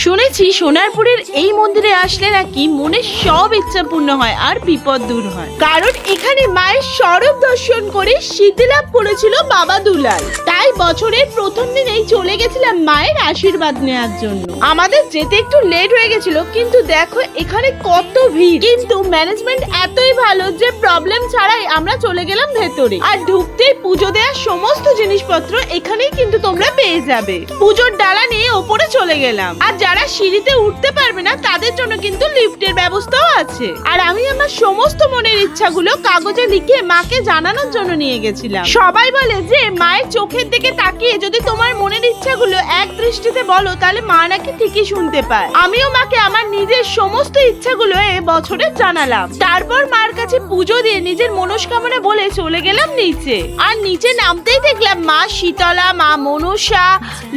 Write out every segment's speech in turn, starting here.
শুনেছি সোনারপুরের এই মন্দিরে আসলে নাকি মনের সব ইচ্ছা পূর্ণ হয় আর বিপদ দূর হয়, কারণ এখানে মায়ের স্বরূপ দর্শন করে সিদ্ধি লাভ করেছিল বাবা দুলাল। তাই বছরের প্রথম দিনেই চলে গেছিলাম মায়ের আশীর্বাদ নেওয়ার জন্য। আমাদের যেতে একটু লেট হয়ে গেছিল, কিন্তু দেখো এখানে কত ভিড়, কিন্তু ম্যানেজমেন্ট এতই ভালো যে প্রবলেম ছাড়াই আমরা চলে গেলাম ভেতরে। আর ঢুকতেই পুজো দেওয়ার সমস্ত জিনিসপত্র এখানেই কিন্তু তোমরা পেয়ে যাবে। পুজোর ডালা নিয়ে ওপরে চলে গেলাম। আর যারা সিঁড়িতে উঠতে পারবে না তাদের জন্য কিন্তু লিফটের ব্যবস্থাও আছে। আর আমি আমার সমস্ত মনের ইচ্ছাগুলো কাগজে লিখে মাকে জানানোর জন্য নিয়ে গেছিলাম। সবাই বলে যে মায়ের চোখের দিকে তাকিয়ে যদি তোমার মনের ইচ্ছাগুলো এক দৃষ্টিতে বলো তাহলে মা নাকি ঠিকই শুনতে পায়। আমিও মাকে আমার নিজের সমস্ত ইচ্ছাগুলো এ বছরে জানালাম। তারপর মার কাছে পুজো দিয়ে নিজের মনস্কামনা বলে চলে গেলাম নিচে। আর নিচে নামতেই দেখলাম মা শীতলা, মা মনসা,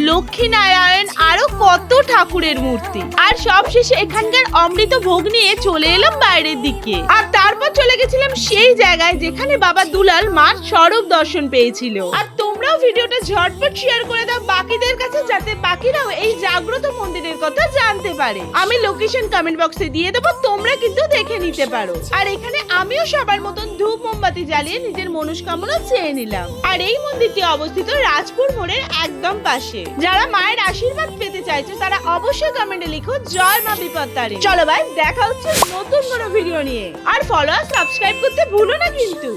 লক্ষ্মী নারায়ণ, আরো কত ঠাকুরের মূর্তি। আর সবশেষে এখানকার অমৃত ভোগ নিয়ে চলে এলাম বাইরের দিকে। আর তারপর চলে গেছিলাম সেই জায়গায় যেখানে বাবা দুলাল মার স্বরূপ দর্শন পেয়েছিল। আর তোমরাও ভিডিওটা ঝটপট শেয়ার করে দাও বাকিদের কাছে, যাতে বাকিরাও এই জাগ্রত মন্দিরের কথা জানতে পারে। আমি লোকেশন কমেন্ট বক্সে দিয়ে দেবো, তোমরা কিন্তু দেখে নিতে পারো। আর এখানে আমিও সবার মতন ধূপ মোমবাতি জ্বালিয়ে নিজের মনস্কামনা চেয়ে নিলাম। আর এই মন্দিরটি অবস্থিত রাজপুর মোড়ের একদম পাশে। যারা মায়ের আশীর্বাদ পেতে চাইছো তারা অবশ্যই কমেন্টে লিখো জয় মা বিপত্তারিণী। চলো ভাই, দেখা হচ্ছে নতুন কোনো ভিডিও নিয়ে। আর ফলো আর সাবস্ক্রাইব করতে ভুলো না কিন্তু।